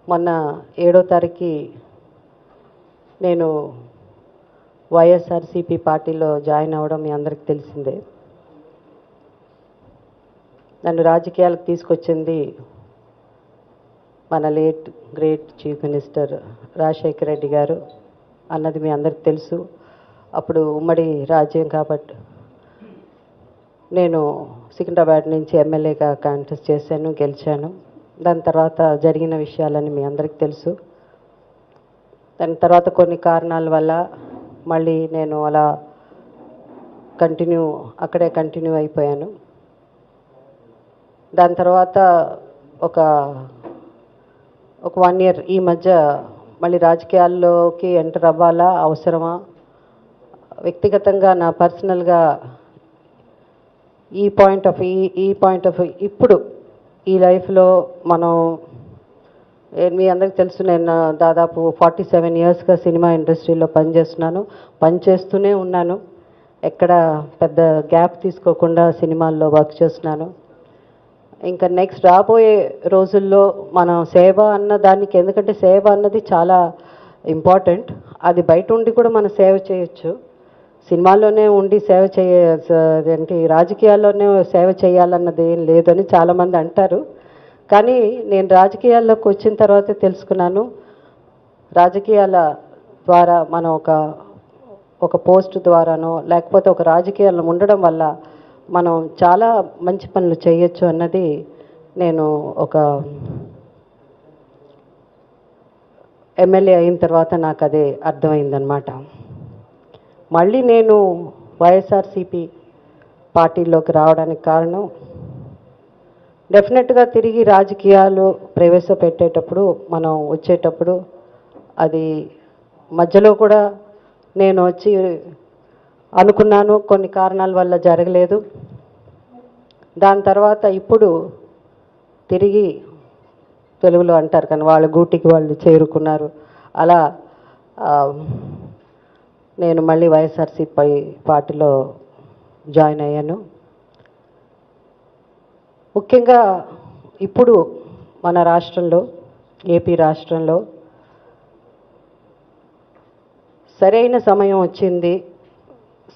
మొన్న 7వ తారీఖుకి నేను వైఎస్ఆర్సీపీ పార్టీలో జాయిన్ అవ్వడం మీ అందరికీ తెలిసిందే. నన్ను రాజకీయాలకు తీసుకొచ్చింది మన great chief minister Rajasekhara Reddy గారు అన్నది మీ అందరికీ తెలుసు. అప్పుడు ఉమ్మడి రాజ్యం కాబట్టి నేను సికింద్రాబాద్ నుంచి ఎమ్మెల్యేగా కాంటెస్ట్ చేశాను, గెలిచాను. దాని తర్వాత జరిగిన విషయాలని మీ అందరికీ తెలుసు. దాని తర్వాత కొన్ని కారణాల వల్ల మళ్ళీ నేను అలా అక్కడే కంటిన్యూ అయిపోయాను. దాని తర్వాత ఒక 1 ఇయర్ ఈ మధ్య మళ్ళీ రాజకీయాల్లోకి ఎంటర్ అవ్వాలా, అవసరమా, వ్యక్తిగతంగా నా పర్సనల్గా ఈ పాయింట్ ఆఫ్ ఇప్పుడు ఈ లైఫ్లో మనం మీ అందరికి తెలుసు, నేను దాదాపు 47 ఇయర్స్గా సినిమా ఇండస్ట్రీలో పనిచేస్తూనే ఉన్నాను. ఎక్కడ పెద్ద గ్యాప్ తీసుకోకుండా సినిమాల్లో వర్క్ చేస్తున్నాను. ఇంకా నెక్స్ట్ రాబోయే రోజుల్లో మనం సేవ అన్న దానికి, ఎందుకంటే సేవ అన్నది చాలా ఇంపార్టెంట్. అది బయట ఉండి కూడా మనం సేవ చేయొచ్చు. సినిమాల్లోనే ఉండి సేవ ఏంటి రాజకీయాల్లోనే సేవ చేయాలన్నది ఏం లేదని చాలామంది అంటారు. కానీ నేను రాజకీయాల్లోకి వచ్చిన తర్వాత తెలుసుకున్నాను, రాజకీయాల ద్వారా మనం ఒక పోస్ట్ ద్వారానో లేకపోతే ఒక రాజకీయాల్లో ఉండడం వల్ల మనం చాలా మంచి పనులు చేయొచ్చు అన్నది నేను ఒక ఎమ్మెల్యే అయిన తర్వాత నాకు అదే అర్థమైందనమాట. మళ్ళీ నేను వైఎస్ఆర్సీపీ పార్టీలోకి రావడానికి కారణం, డెఫినెట్గా తిరిగి రాజకీయాలు ప్రవేశపెట్టేటప్పుడు మనం వచ్చేటప్పుడు అది మధ్యలో కూడా నేను వచ్చి అనుకున్నాను, కొన్ని కారణాల వల్ల జరగలేదు. దాని తర్వాత ఇప్పుడు తిరిగి తెలుగులో అంటారు కానీ వాళ్ళ గూటికి వాళ్ళు చేరుకున్నారు. అలా నేను మళ్ళీ వైఎస్ఆర్సీపీ పార్టీలో జాయిన్ అయ్యాను. ముఖ్యంగా ఇప్పుడు మన రాష్ట్రంలో, ఏపీ రాష్ట్రంలో సరైన సమయం వచ్చింది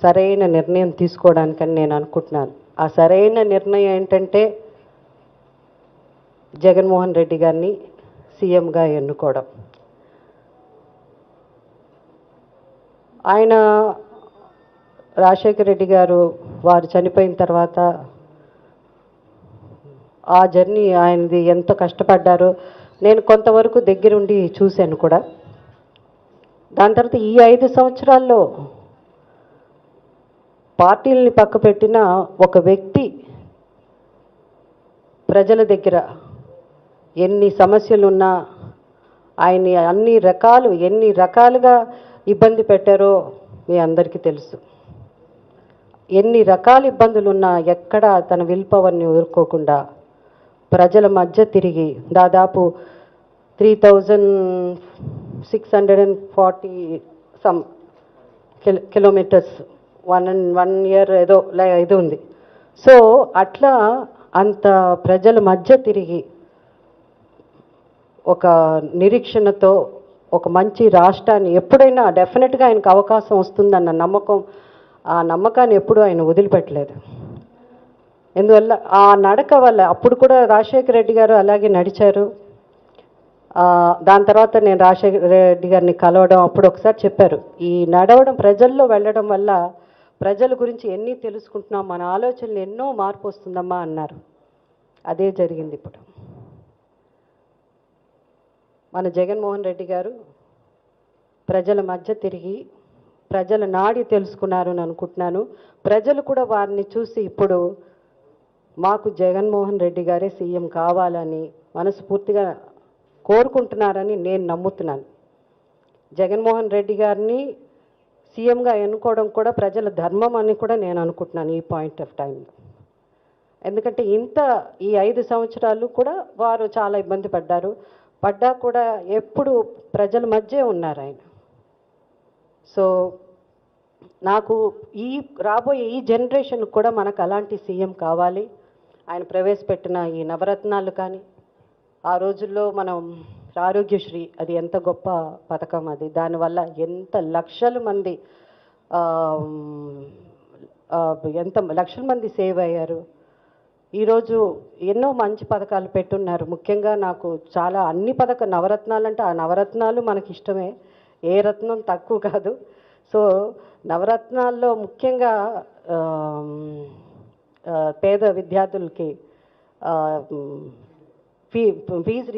సరైన నిర్ణయం తీసుకోవడానికని నేను అనుకుంటున్నాను. ఆ సరైన నిర్ణయం ఏంటంటే జగన్మోహన్ రెడ్డి గారిని సీఎంగా ఎన్నుకోవడం. ఆయన రాజశేఖర రెడ్డి గారు వారు చనిపోయిన తర్వాత ఆ జర్నీ ఆయనది ఎంత కష్టపడ్డారో నేను కొంతవరకు దగ్గరుండి చూశాను కూడా. దాని తర్వాత ఈ 5 సంవత్సరాల్లో పార్టీలని పక్కపెట్టిన ఒక వ్యక్తి ప్రజల దగ్గర ఎన్ని సమస్యలున్నా ఆయన్ని ఎన్ని రకాలుగా ఇబ్బంది పెట్టారో మీ అందరికీ తెలుసు. ఎన్ని రకాల ఇబ్బందులున్నా ఎక్కడ తన విల్ పవర్ని వదులుకోకుండా ప్రజల మధ్య తిరిగి దాదాపు 3640 సమ్ కిలోమీటర్స్ 1 ఇయర్ ఏదో ఇది ఉంది. సో అట్లా అంత ప్రజల మధ్య తిరిగి ఒక నిరీక్షణతో ఒక మంచి రాష్ట్రాన్ని ఎప్పుడైనా డెఫినెట్గా ఆయనకు అవకాశం వస్తుందన్న నమ్మకం, ఆ నమ్మకాన్ని ఎప్పుడూ ఆయన వదిలిపెట్టలేదు. ఎందువల్ల ఆ నడక వల్ల అప్పుడు కూడా రాజశేఖర రెడ్డి గారు అలాగే నడిచారు. దాని తర్వాత నేను రాజశేఖర రెడ్డి గారిని కలవడం అప్పుడు ఒకసారి చెప్పారు, ఈ నడవడం ప్రజల్లో వెళ్ళడం వల్ల ప్రజల గురించి ఎన్ని తెలుసుకుంటున్నాం, మన ఆలోచనలు ఎన్నో మార్పు వస్తుందమ్మా అన్నారు. అదే జరిగింది. ఇప్పుడు మన జగన్మోహన్ రెడ్డి గారు ప్రజల మధ్య తిరిగి ప్రజల నాడి తెలుసుకున్నారు అని అనుకుంటున్నాను. ప్రజలు కూడా వారిని చూసి ఇప్పుడు మాకు జగన్మోహన్ రెడ్డి గారే సీఎం కావాలని మనస్ఫూర్తిగా కోరుకుంటున్నారని నేను నమ్ముతున్నాను. జగన్మోహన్ రెడ్డి గారిని సీఎంగా ఎన్నుకోవడం కూడా ప్రజల ధర్మం అని కూడా నేను అనుకుంటున్నాను ఈ పాయింట్ ఆఫ్ టైంలో. ఎందుకంటే ఈ 5 సంవత్సరాలు కూడా వారు చాలా ఇబ్బంది పడ్డా కూడా ఎప్పుడు ప్రజల మధ్య ఉన్నారు ఆయన. సో నాకు రాబోయే ఈ జనరేషన్ కూడా మనకు అలాంటి సీఎం కావాలి. ఆయన ప్రవేశపెట్టిన ఈ నవరత్నాలు కానీ, ఆ రోజుల్లో మనం ఆరోగ్యశ్రీ అది ఎంత గొప్ప పథకం అది. దానివల్ల ఎంత లక్షల మంది ఆ, ఆ, ఎంత లక్షల మంది సేవ్ అయ్యారు. ఈరోజు ఎన్నో మంచి పథకాలు పెట్టున్నారు. ముఖ్యంగా నాకు చాలా అన్ని నవరత్నాలు అంటే ఆ నవరత్నాలు మనకి ఇష్టమే, ఏ రత్నం తక్కువ కాదు. సో నవరత్నాల్లో ముఖ్యంగా పేద విద్యార్థులకి ఫీజు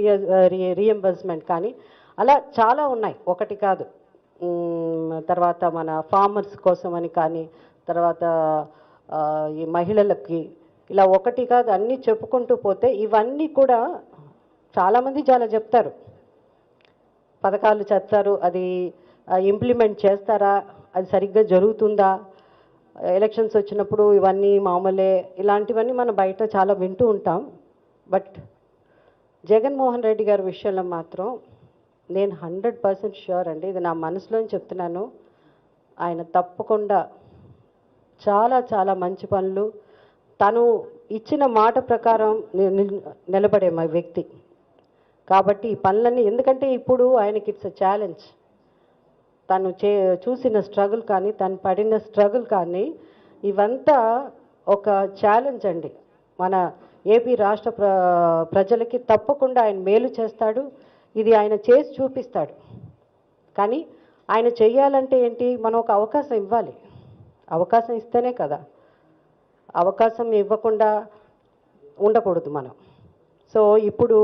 రీఎంబర్స్మెంట్ కానీ అలా చాలా ఉన్నాయి, ఒకటి కాదు. తర్వాత మన ఫార్మర్స్ కోసం అని కానీ, తర్వాత ఈ మహిళలకి ఇలా ఒకటి కాదు అన్నీ చెప్పుకుంటూ పోతే ఇవన్నీ కూడా చాలామంది చాలా చెప్తారు, పథకాలు చెప్తారు, అది ఇంప్లిమెంట్ చేస్తారా, అది సరిగ్గా జరుగుతుందా, ఎలక్షన్స్ వచ్చినప్పుడు ఇవన్నీ మామూలే, ఇలాంటివన్నీ మనం బయట చాలా వింటూ ఉంటాం. బట్ జగన్మోహన్ రెడ్డి గారి విషయంలో మాత్రం నేను 100% ష్యూర్ అండి, ఇది నా మనసులోని చెప్తున్నాను, ఆయన తప్పకుండా చాలా చాలా మంచి పనులు, తను ఇచ్చిన మాట ప్రకారం నిలబడే మా వ్యక్తి కాబట్టి ఈ పనులన్నీ, ఎందుకంటే ఇప్పుడు ఆయనకి ఇట్స్ అ ఛాలెంజ్. తను చూసిన స్ట్రగుల్ కానీ, తను పడిన స్ట్రగుల్ కానీ ఇవంతా ఒక ఛాలెంజ్ అండి. మన ఏపీ రాష్ట్ర ప్రజలకి తప్పకుండా ఆయన మేలు చేస్తాడు, ఇది ఆయన చేసి చూపిస్తాడు. కానీ ఆయన చెయ్యాలంటే ఏంటి, మనం ఒక అవకాశం ఇవ్వాలి, అవకాశం ఇస్తేనే కదా, అవకాశం ఇవ్వకుండా ఉండకూడదు మనం. సో ఇప్పుడు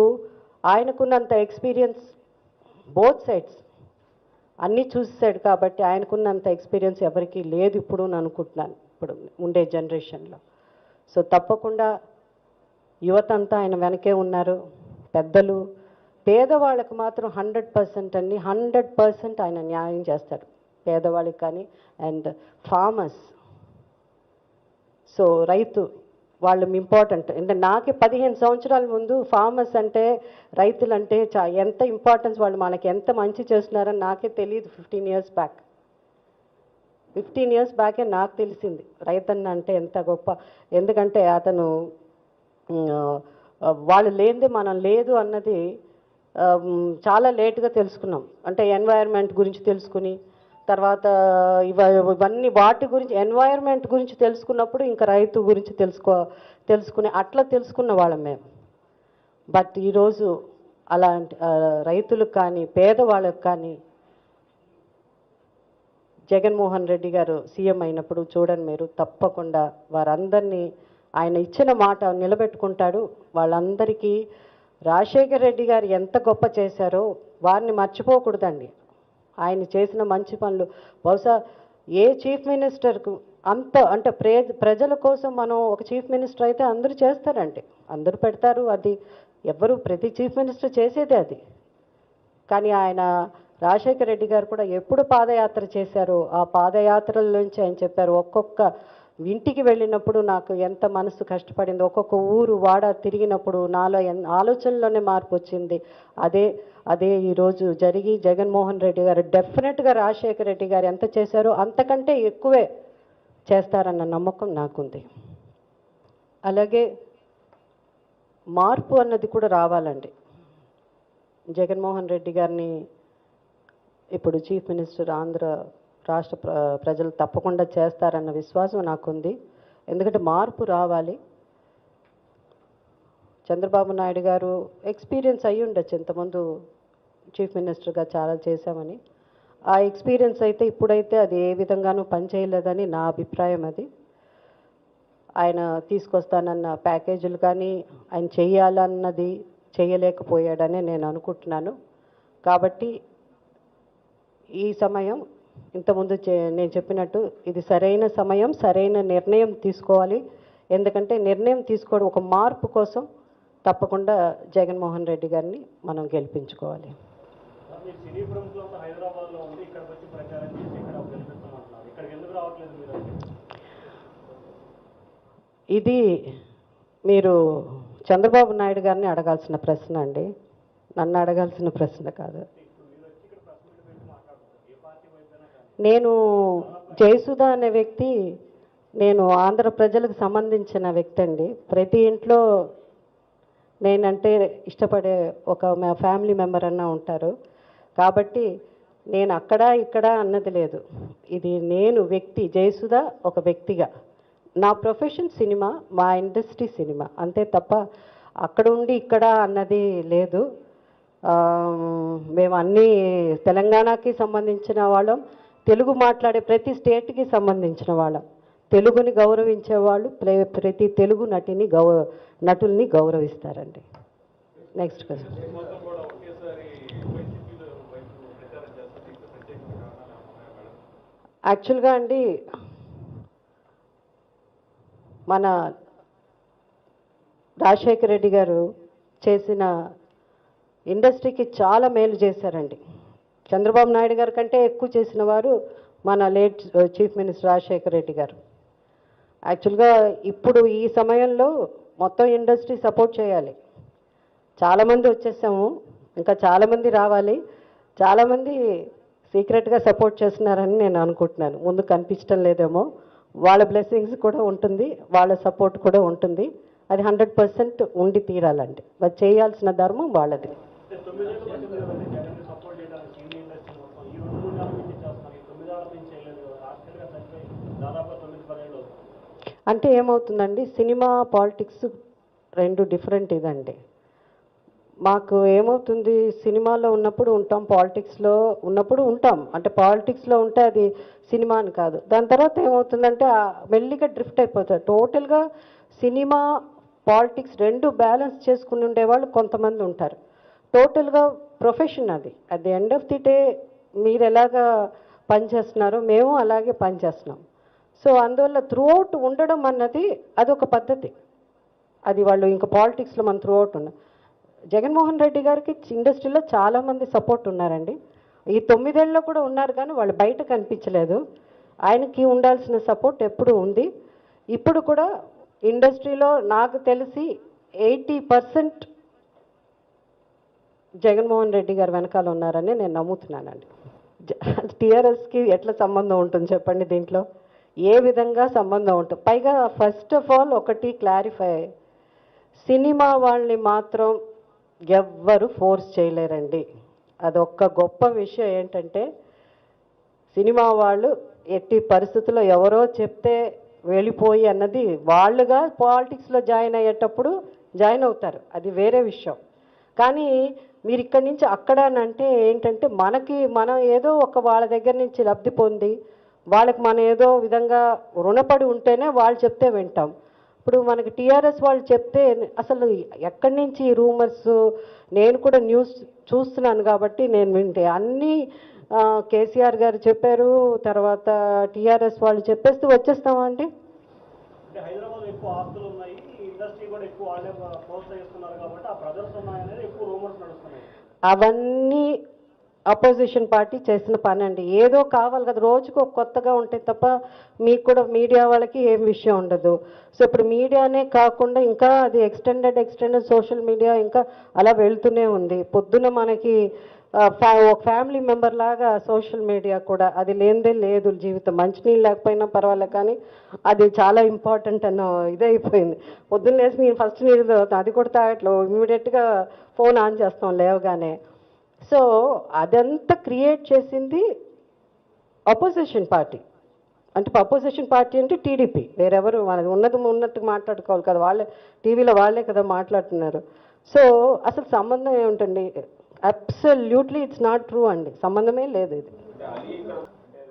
ఆయనకున్నంత ఎక్స్పీరియన్స్ బోత్ సైడ్స్ అన్నీ చూసాడు కాబట్టి ఆయనకున్నంత ఎక్స్పీరియన్స్ ఎవరికీ లేదు ఇప్పుడు అని అనుకుంటున్నాను, ఇప్పుడు ఉండే జనరేషన్లో. సో తప్పకుండా యువత అంతా ఆయన వెనకే ఉన్నారు, పెద్దలు, పేదవాళ్ళకు మాత్రం 100% అన్ని 100% ఆయన న్యాయం చేస్తాడు, పేదవాళ్ళకి కానీ. అండ్ ఫార్మర్స్, సో రైతు వాళ్ళు ఇంపార్టెంట్. అంటే నాకే 15 సంవత్సరాల ముందు ఫార్మర్స్ అంటే, రైతులు అంటే ఎంత ఇంపార్టెన్స్, వాళ్ళు మనకి ఎంత మంచి చేస్తున్నారని నాకే తెలియదు. 15 years బ్యాక్, 15 years బ్యాకే నాకు తెలిసింది రైతన్న అంటే ఎంత గొప్ప. ఎందుకంటే అతను వాళ్ళు లేనిదే మనం లేదు అన్నది చాలా లేటుగా తెలుసుకున్నాం. అంటే ఎన్వైర్న్మెంట్ గురించి తెలుసుకుని, తర్వాత ఇవన్నీ వాటి గురించి, ఎన్వైర్న్మెంట్ గురించి తెలుసుకున్నప్పుడు ఇంకా రైతు గురించి తెలుసుకుని అట్లా తెలుసుకున్న వాళ్ళం మేము. బట్ ఈరోజు అలాంటి రైతులకు కానీ పేదవాళ్ళకు కానీ జగన్మోహన్ రెడ్డి గారు సీఎం అయినప్పుడు చూడండి మీరు, తప్పకుండా వారందరినీ ఆయన ఇచ్చిన మాట నిలబెట్టుకుంటాడు. వాళ్ళందరికీ రాజశేఖర రెడ్డి గారు ఎంత గొప్ప చేశారో వారిని మర్చిపోకూడదండి. ఆయన చేసిన మంచి పనులు బహుశా ఏ చీఫ్ మినిస్టర్కు అంటే ప్రజల కోసం మనం ఒక చీఫ్ మినిస్టర్ అయితే అందరూ చేస్తారండి, అందరూ పెడతారు, అది ఎవరు ప్రతి చీఫ్ మినిస్టర్ చేసేదే అది. కానీ ఆయన రాజశేఖర రెడ్డి గారు కూడా ఎప్పుడు పాదయాత్ర చేశారో ఆ పాదయాత్రల నుంచి ఆయన చెప్పారు, ఒక్కొక్క ఇంటికి వెళ్ళినప్పుడు నాకు ఎంత మనసు కష్టపడింది, ఒక్కొక్క ఊరు వాడ తిరిగినప్పుడు నాలో ఆలోచనలోనే మార్పు వచ్చింది. అదే ఈరోజు జరిగి జగన్మోహన్ రెడ్డి గారు డెఫినెట్గా రాజశేఖర రెడ్డి గారు ఎంత చేశారో అంతకంటే ఎక్కువే చేస్తారన్న నమ్మకం నాకుంది. అలాగే మార్పు అన్నది కూడా రావాలండి. జగన్మోహన్ రెడ్డి గారిని ఇప్పుడు చీఫ్ మినిస్టర్ ఆంధ్ర రాష్ట్ర ప్రజలు తప్పకుండా చేస్తారన్న విశ్వాసం నాకుంది. ఎందుకంటే మార్పు రావాలి. చంద్రబాబు నాయుడు గారు ఎక్స్పీరియన్స్ అయ్యి ఉండొచ్చు, ఇంతకుముందు చీఫ్ మినిస్టర్గా చాలా చేశామని, ఆ ఎక్స్పీరియన్స్ అయితే ఇప్పుడైతే అది ఏ విధంగానూ పనిచేయలేదని నా అభిప్రాయం. అది ఆయన తీసుకొస్తానన్న ప్యాకేజీలు కానీ ఆయన చేయాలన్నది చేయలేకపోయాడని నేను అనుకుంటున్నాను. కాబట్టి ఈ సమయం ఇంతకుముందు నేను చెప్పినట్టు ఇది సరైన సమయం, సరైన నిర్ణయం తీసుకోవాలి. ఎందుకంటే నిర్ణయం తీసుకోవడం ఒక మార్పు కోసం తప్పకుండా జగన్మోహన్ రెడ్డి గారిని మనం గెలిపించుకోవాలి. ఇది మీరు చంద్రబాబు నాయుడు గారిని అడగాల్సిన ప్రశ్న అండి, నన్ను అడగాల్సిన ప్రశ్న కాదు. నేను జయసుధ అనే వ్యక్తి, నేను ఆంధ్ర ప్రజలకు సంబంధించిన వ్యక్తి అండి. ప్రతి ఇంట్లో నేనంటే ఇష్టపడే ఒక మా ఫ్యామిలీ మెంబర్ అన్న ఉంటారు. కాబట్టి నేను అక్కడ ఇక్కడ అన్నది లేదు. ఇది నేను వ్యక్తి జయసుధ ఒక వ్యక్తిగా నా ప్రొఫెషన్ సినిమా, మా ఇండస్ట్రీ సినిమా అంతే తప్ప అక్కడ ఉండి ఇక్కడ అన్నది లేదు. మేము అన్నీ తెలంగాణకి సంబంధించిన వాళ్ళం, తెలుగు మాట్లాడే ప్రతి స్టేట్కి సంబంధించిన వాళ్ళం. తెలుగుని గౌరవించే వాళ్ళు ప్రతి తెలుగు నటుల్ని గౌరవిస్తారండి. Next question. యాక్చువల్గా అండి మన రాజశేఖర రెడ్డి గారు చేసిన ఇండస్ట్రీకి చాలా మేలు చేశారండి. చంద్రబాబు నాయుడు గారి కంటే ఎక్కువ చేసిన వారు మన late chief minister Rajasekhara Reddy గారు. యాక్చువల్గా ఇప్పుడు ఈ సమయంలో మొత్తం ఇండస్ట్రీ సపోర్ట్ చేయాలి. చాలామంది వచ్చేసాము, ఇంకా చాలామంది రావాలి. చాలామంది సీక్రెట్గా సపోర్ట్ చేస్తున్నారని నేను అనుకుంటున్నాను. ముందు కనిపించడం లేదేమో, వాళ్ళ బ్లెస్సింగ్స్ కూడా ఉంటుంది, వాళ్ళ సపోర్ట్ కూడా ఉంటుంది. అది 100% ఉండి తీరాలండి. మరి చేయాల్సిన ధర్మం వాళ్ళది. అంటే ఏమవుతుందండి, సినిమా పాలిటిక్స్ రెండు డిఫరెంట్ ఇదండి. మాకు ఏమవుతుంది, సినిమాలో ఉన్నప్పుడు ఉంటాం, పాలిటిక్స్లో ఉన్నప్పుడు ఉంటాం. అంటే పాలిటిక్స్లో ఉంటే అది సినిమా అని కాదు. దాని తర్వాత ఏమవుతుందంటే మెల్లిగా డ్రిఫ్ట్ అయిపోతుంది. టోటల్గా సినిమా పాలిటిక్స్ రెండు బ్యాలెన్స్ చేసుకుని ఉండేవాళ్ళు కొంతమంది ఉంటారు. టోటల్గా ప్రొఫెషన్ అది. At the end of the day మీరు ఎలాగా పనిచేస్తున్నారో మేము అలాగే పనిచేస్తున్నాం. సో అందువల్ల త్రూఅవుట్ ఉండడం అన్నది అదొక పద్ధతి. అది వాళ్ళు ఇంకా పాలిటిక్స్లో మన త్రూఅవుట్ ఉన్న జగన్మోహన్ రెడ్డి గారికి ఇండస్ట్రీలో చాలామంది సపోర్ట్ ఉన్నారండి. ఈ 9 ఏళ్ళలో కూడా ఉన్నారు, కానీ వాళ్ళు బయట కనిపించలేదు. ఆయనకి ఉండాల్సిన సపోర్ట్ ఎప్పుడు ఉంది. ఇప్పుడు కూడా ఇండస్ట్రీలో నాకు తెలిసి 80% జగన్మోహన్ రెడ్డి గారు వెనకాల ఉన్నారని నేను నమ్ముతున్నానండి. టీఆర్ఎస్కి ఎట్లా సంబంధం ఉంటుంది చెప్పండి, దీంట్లో ఏ విధంగా సంబంధం ఉంటుంది? పైగా ఫస్ట్ ఆఫ్ ఆల్ ఒకటి క్లారిఫై, సినిమా వాళ్ళని మాత్రం ఎవ్వరు ఫోర్స్ చేయలేరండి. అదొక్క గొప్ప విషయం. ఏంటంటే సినిమా వాళ్ళు ఎట్టి పరిస్థితుల్లో ఎవరో చెప్తే వెళ్ళిపోయి అన్నది, వాళ్ళుగా పాలిటిక్స్లో జాయిన్ అయ్యేటప్పుడు జాయిన్ అవుతారు, అది వేరే విషయం. కానీ మీరు ఇక్కడి నుంచి అక్కడ అంటే ఏంటంటే మనం ఏదో ఒక వాళ్ళ దగ్గర నుంచి లబ్ధి పొంది వాళ్ళకి మనం ఏదో విధంగా రుణపడి ఉంటేనే వాళ్ళు చెప్తే వింటాం. ఇప్పుడు మనకి టీఆర్ఎస్ వాళ్ళు చెప్తే అసలు ఎక్కడి నుంచి రూమర్స్, నేను కూడా న్యూస్ చూస్తున్నాను కాబట్టి నేను వింటే అన్నీ కేసీఆర్ గారు చెప్పారు, తర్వాత టీఆర్ఎస్ వాళ్ళు చెప్పేస్తూ వచ్చేస్తామా అండి? హైదరాబాద్ ఎక్కువ ఆస్తులు ఉన్నాయి, ఇండస్ట్రీ కూడా ఎక్కువ వాళ్ళే ప్రోత్సహిస్తున్నారు కాబట్టి ఆ ప్రదర్శన అనేది ఎక్కువ రూమర్స్ నడుస్తున్నాయి. అవన్నీ అపోజిషన్ పార్టీ చేసిన పని అండి. ఏదో కావాలి కదా, రోజుకు కొత్తగా ఉంటాయి తప్ప మీకు కూడా మీడియా వాళ్ళకి ఏం విషయం ఉండదు. సో ఇప్పుడు మీడియానే కాకుండా ఇంకా అది ఎక్స్టెండెడ్ సోషల్ మీడియా ఇంకా అలా వెళ్తూనే ఉంది. పొద్దున మనకి ఒక ఫ్యామిలీ మెంబర్ లాగా సోషల్ మీడియా కూడా, అది లేనిదే లేదు జీవితం. మంచినీళ్ళు లేకపోయినా పర్వాలేదు, కానీ అది చాలా ఇంపార్టెంట్ అన్న ఇదైపోయింది. పొద్దున్న లేసి నేను ఫస్ట్ నీళ్ళు అది కూడా తాగట్లో ఇమీడియట్గా ఫోన్ ఆన్ చేస్తాం లేవగానే. సో అదంతా క్రియేట్ చేసింది అపోజిషన్ పార్టీ. అంటే అపోజిషన్ పార్టీ అంటే టీడీపీ, వేరెవరు మనది ఉన్నట్టు మాట్లాడుకోవాలి కదా, వాళ్ళే టీవీలో వాళ్ళే కదా మాట్లాడుతున్నారు. సో అసలు సంబంధం ఏమిటండి? అబ్సల్యూట్లీ ఇట్స్ నాట్ ట్రూ అండి, సంబంధమే లేదు ఇది.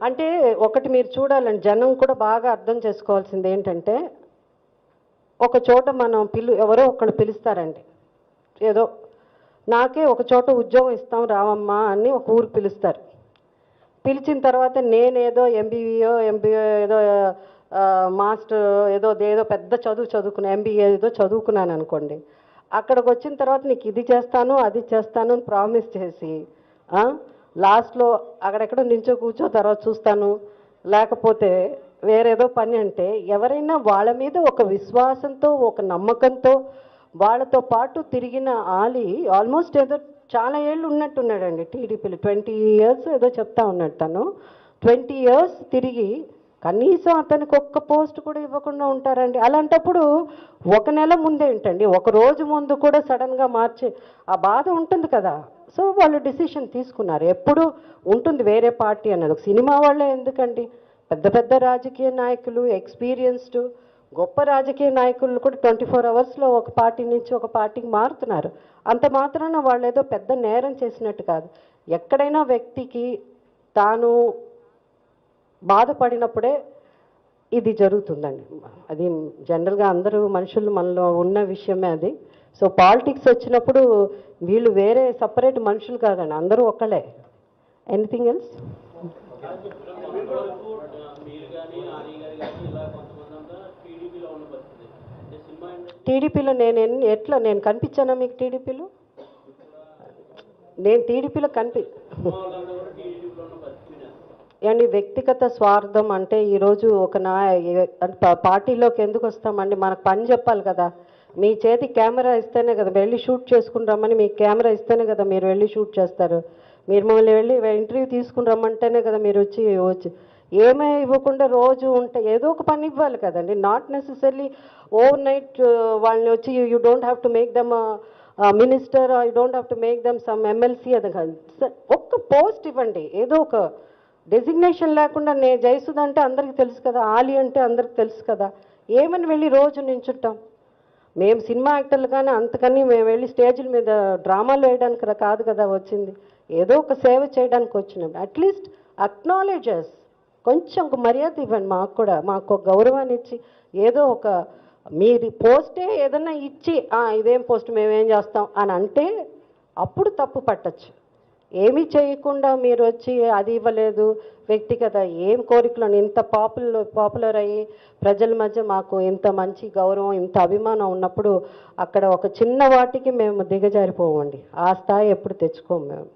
అంటే ఒకటి మీరు చూడాలండి, జనం కూడా బాగా అర్థం చేసుకోవాల్సింది ఏంటంటే, ఒక చోట మనం ఎవరో ఒకళ్ళు పిలుస్తారండి, ఏదో నాకే ఒక చోట ఉద్యోగం ఇస్తాం రావమ్మా అని ఒక ఊరు పిలుస్తారు. పిలిచిన తర్వాత నేనేదో ఎంబీఏ ఏదో మాస్టర్ ఏదో పెద్ద చదువుకున్నా, ఎంబీఏ ఏదో చదువుకున్నాను అనుకోండి. అక్కడికి వచ్చిన తర్వాత నీకు ఇది చేస్తాను అది చేస్తాను అని ప్రామిస్ చేసి లాస్ట్లో అక్కడెక్కడ నించో కూర్చో తర్వాత చూస్తాను, లేకపోతే వేరేదో పని అంటే, ఎవరైనా వాళ్ళ మీద ఒక విశ్వాసంతో ఒక నమ్మకంతో వాళ్ళతో పాటు తిరిగిన ఆల్మోస్ట్ ఏదో చాలా ఏళ్ళు ఉన్నట్టున్నాడండి టీడీపీలో. 20 years ఏదో చెప్తా ఉన్నాడు తను. 20 years తిరిగి కనీసం అతనికి ఒక్క పోస్ట్ కూడా ఇవ్వకుండా ఉంటారండి. అలాంటప్పుడు ఒక నెల ముందే ఏంటండి, ఒక రోజు ముందు కూడా సడన్గా మార్చి ఆ బాధ ఉంటుంది కదా. సో వాళ్ళు డిసిషన్ తీసుకున్నారు. ఎప్పుడు ఉంటుంది వేరే పార్టీ అన్నది, ఒక సినిమా వాళ్ళే ఎందుకండి, పెద్ద పెద్ద రాజకీయ నాయకులు, ఎక్స్పీరియన్స్డ్ గొప్ప రాజకీయ నాయకులు కూడా 24 అవర్స్లో ఒక పార్టీ నుంచి ఒక పార్టీకి మారుతున్నారు. అంత మాత్రాన వాళ్ళు ఏదో పెద్ద నేరం చేసినట్టు కాదు. ఎక్కడైనా వ్యక్తికి తాను బాధపడినప్పుడే ఇది జరుగుతుందండి. అది జనరల్గా అందరూ మనుషులు మనలో ఉన్న విషయమే అది. సో పాలిటిక్స్ వచ్చినప్పుడు వీళ్ళు వేరే సపరేట్ మనుషులు కాదండి, అందరూ ఒక్కలే. Anything else? టీడీపీలో నేను కనిపించానా మీకు? టీడీపీలో నేను టీడీపీలో అండి వ్యక్తిగత స్వార్థం అంటే ఈరోజు ఒక పార్టీలోకి ఎందుకు వస్తామండి? మనకు పని చెప్పాలి కదా. మీ చేతి కెమెరా ఇస్తేనే కదా వెళ్ళి షూట్ చేసుకుని రమ్మని, మీకు కెమెరా ఇస్తేనే కదా మీరు వెళ్ళి షూట్ చేస్తారు. మీరు మమ్మల్ని వెళ్ళి ఇంటర్వ్యూ తీసుకుని రమ్మంటేనే కదా మీరు వచ్చి ఏమీ ఇవ్వకుండా రోజు ఉంటే ఏదో ఒక పని ఇవ్వాలి కదండి. నాట్ నెసెసరీ ఓవర్ నైట్ వాళ్ళని వచ్చి you don't have to make them minister, you don't have to make them some MLC. అది కాదు, ఒక్క పోస్ట్ ఇవ్వండి. ఏదో ఒక డెసిగ్నేషన్ లేకుండా జయసుధ అంటే అందరికీ తెలుసు కదా, ఆలి అంటే అందరికి తెలుసు కదా, ఏమని వెళ్ళి రోజు నించుంటాం? మేము సినిమా యాక్టర్లు కానీ అంతకని మేము వెళ్ళి స్టేజ్ల మీద డ్రామాలు వేయడానికి కాదు కదా వచ్చింది. ఏదో ఒక సేవ చేయడానికి వచ్చినాం. అట్లీస్ట్ అక్నాలెడ్జెస్, కొంచెం ఒక మర్యాద ఇవ్వండి మాకు కూడా, మాకు ఒక గౌరవాన్ని ఇచ్చి ఏదో ఒక మీరు పోస్టే ఏదన్నా ఇచ్చి ఇదేం పోస్ట్ మేమేం చేస్తాం అని అంటే అప్పుడు తప్పు పట్టచ్చు. ఏమీ చేయకుండా మీరు వచ్చి అది ఇవ్వలేదు వ్యక్తిగత ఏం కోరికలు, ఇంత పాపులర్ అయ్యి ప్రజల మధ్య మాకు ఇంత మంచి గౌరవం, ఇంత అభిమానం ఉన్నప్పుడు అక్కడ ఒక చిన్న వాటికి మేము దిగజారిపోవండి. ఆ స్థాయి ఎప్పుడు తెచ్చుకోము మేము.